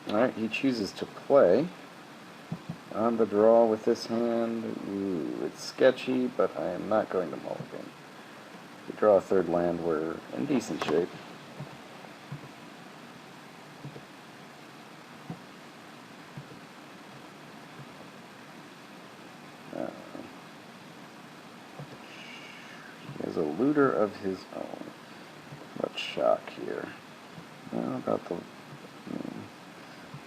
Alright, he chooses to play on the draw with this hand. Ooh, it's sketchy, but I am not going to mulligan. If we draw a third land, we're in decent shape. He has a looter of his own. Let's shock here. How about the...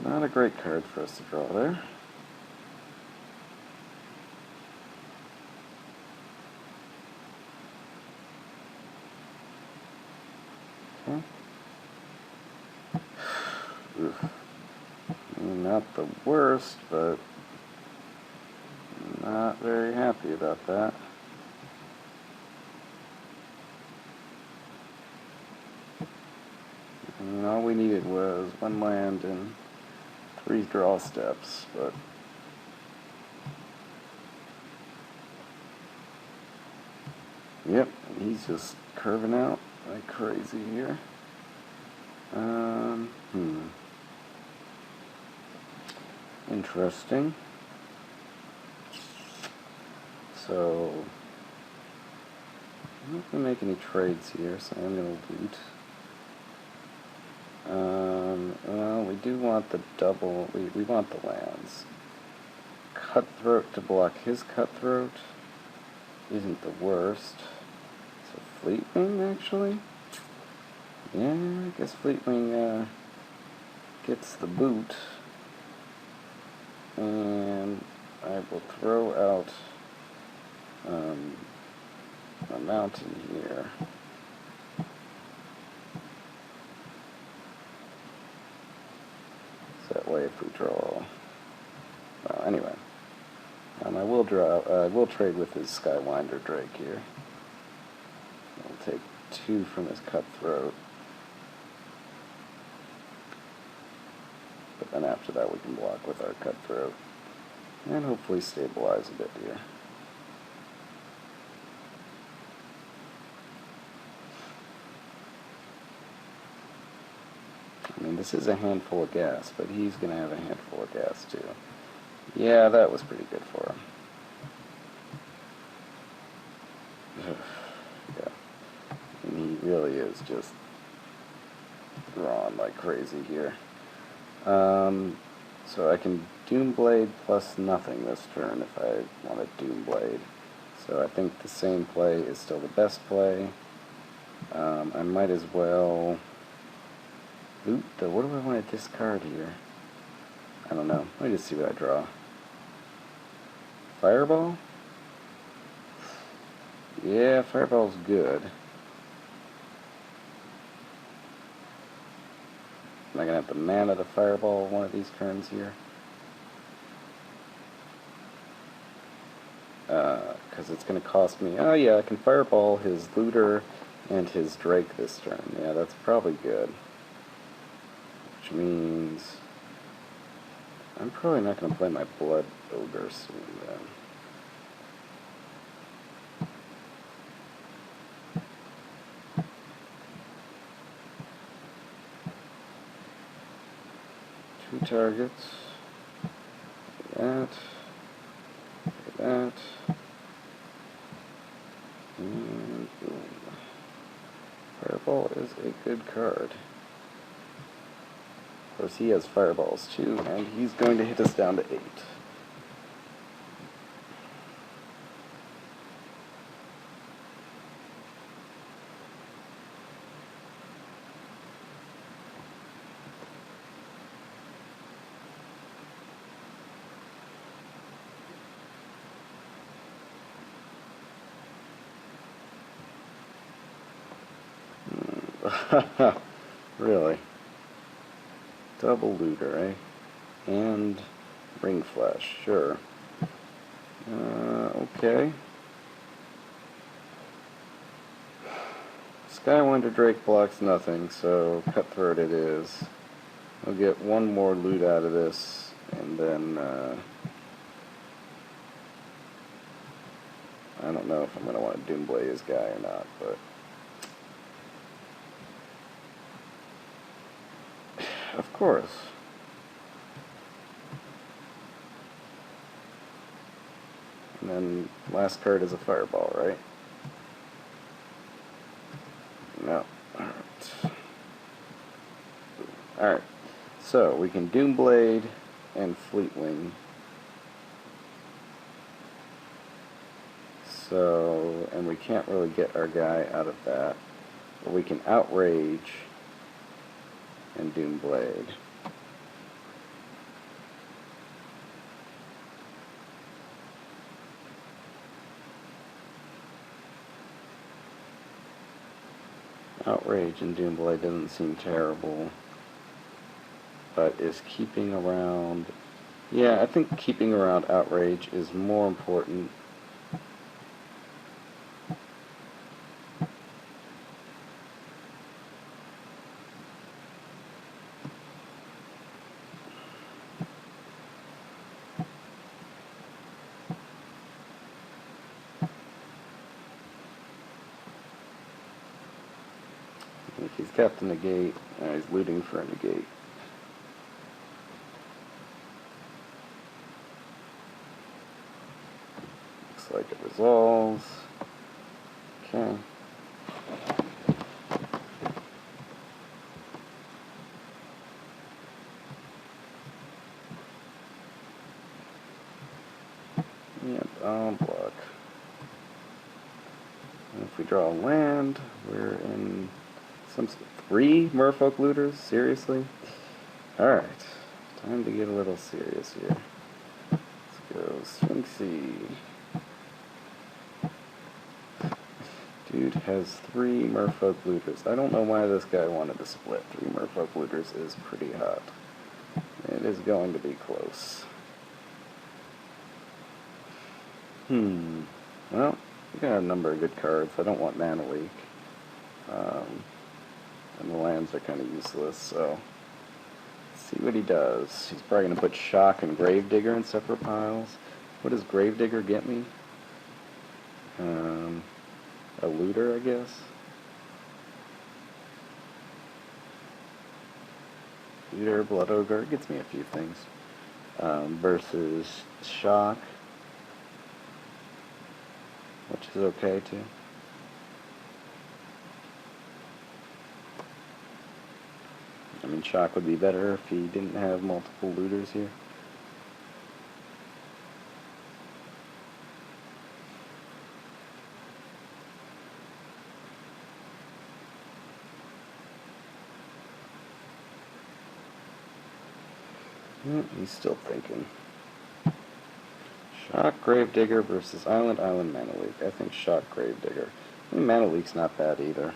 not a great card for us to draw there. Okay. Oof. Not the worst, but not very happy about that. And all we needed was one land and 3 draw steps, but yep, he's just curving out like crazy here. Interesting. So I'm not going to make any trades here, so I'm going to loot. Well, we do want the double, we want the lands. Cutthroat to block his Cutthroat isn't the worst. So Fleetwing, actually? Yeah, I guess Fleetwing gets the boot. And I will throw out a mountain here. So that way if we draw... well, anyway. I will trade with his Skywinder Drake here. I'll take 2 from his Cutthroat. But then after that we can block with our Cutthroat. And hopefully stabilize a bit here. I mean, this is a handful of gas, but he's going to have a handful of gas too. Yeah, that was pretty good for him. Yeah. And he really is just drawn like crazy here. So I can Doomblade plus nothing this turn if I want to Doomblade. So I think the same play is still the best play. I might as well loot, though. What do I want to discard here? I don't know. Let me just see what I draw. Fireball? Yeah, Fireball's good. Am I going to have to mana the Fireball one of these turns here? Because it's going to cost me... oh yeah, I can Fireball his Looter and his Drake this turn. Yeah, that's probably good. Which means... I'm probably not going to play my Blood Ogre soon then. Two targets. That. That. And boom. Fireball is a good card. Of course, he has fireballs too, and he's going to hit us down to 8. Really? Double Looter, eh? And Ring Flash, sure. Okay. Skywinder Drake blocks nothing, so Cutthroat it is. I'll get one more loot out of this, and then, I don't know if I'm going to want to Doomblade his guy or not, but... of course. And then last card is a fireball, right? No. Alright. Alright. So we can Doomblade and Fleetwing. So, and we can't really get our guy out of that. But we can Outrage and Doomblade. Outrage and Doomblade doesn't seem terrible, but is keeping around... Yeah, I think keeping around Outrage is more important. He's got the negate. He's looting for a negate. Looks like it resolves. Okay. Yep, I'll block. And if we draw a land, we're in some 3 merfolk looters? Seriously? Alright, time to get a little serious here. Let's go Sphinxy. Dude has 3 merfolk looters. I don't know why this guy wanted to split. 3 merfolk looters is pretty hot. It is going to be close. Well, we got a number of good cards. I don't want Mana Leak. And the lands are kind of useless, so let's see what he does. He's probably going to put Shock and Gravedigger in separate piles. What does Gravedigger get me? A looter, I guess. Looter, Blood Ogre, it gets me a few things. Versus Shock, which is okay too. I mean, Shock would be better if he didn't have multiple looters here. He's still thinking. Shock Gravedigger versus Island Mana Leak. I think Shock Gravedigger. I think Mana Leak's not bad either.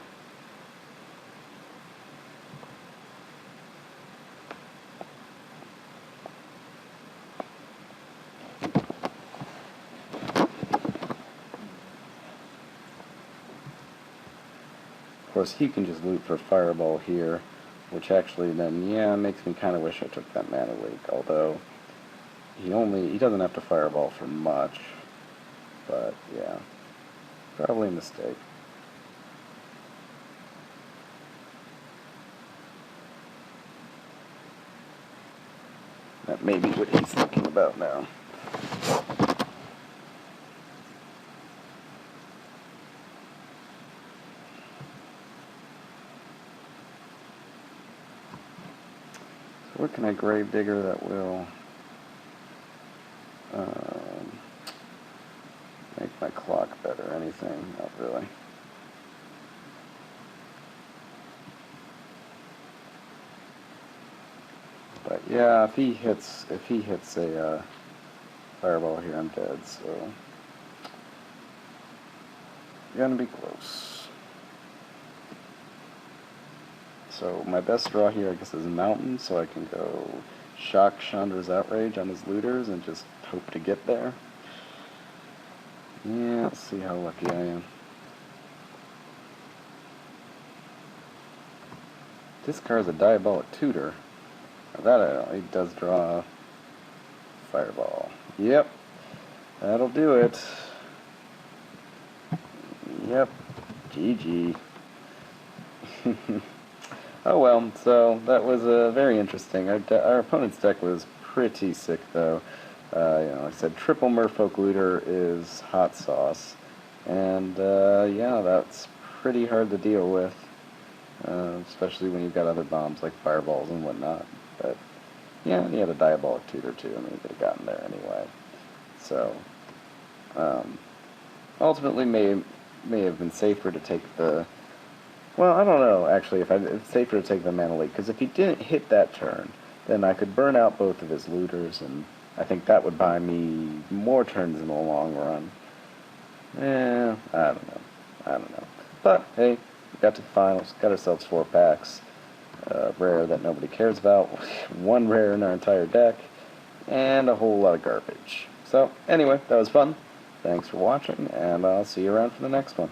Of course, he can just loot for Fireball here, which actually then, yeah, makes me kind of wish I took that Mana Leak, although he doesn't have to Fireball for much, but yeah, probably a mistake. That may be what he's thinking about now. So what can I Gravedigger that will make my clock better? Anything? Not really. But yeah, if he hits a Fireball here, I'm dead. So gonna be close. So my best draw here, I guess, is Mountain, so I can go Shock Chandra's Outrage on his looters and just hope to get there. Yeah, let's see how lucky I am. This card's a Diabolic Tutor. That I know. He does draw Fireball. Yep. That'll do it. Yep. GG. Oh well, so that was very interesting. Our opponent's deck was pretty sick, though. I said triple Merfolk Looter is hot sauce, and yeah, that's pretty hard to deal with, especially when you've got other bombs like fireballs and whatnot. But yeah, he had a diabolic tutor too. I mean, he could have gotten there anyway. So ultimately, may have been safer to take the. Well, I don't know actually if it's safer to take the Mana Leak, because if he didn't hit that turn, then I could burn out both of his looters, and I think that would buy me more turns in the long run. I don't know. I don't know. But hey, we got to the finals, got ourselves 4 packs. Rare that nobody cares about, 1 rare in our entire deck, and a whole lot of garbage. So anyway, that was fun. Thanks for watching, and I'll see you around for the next one.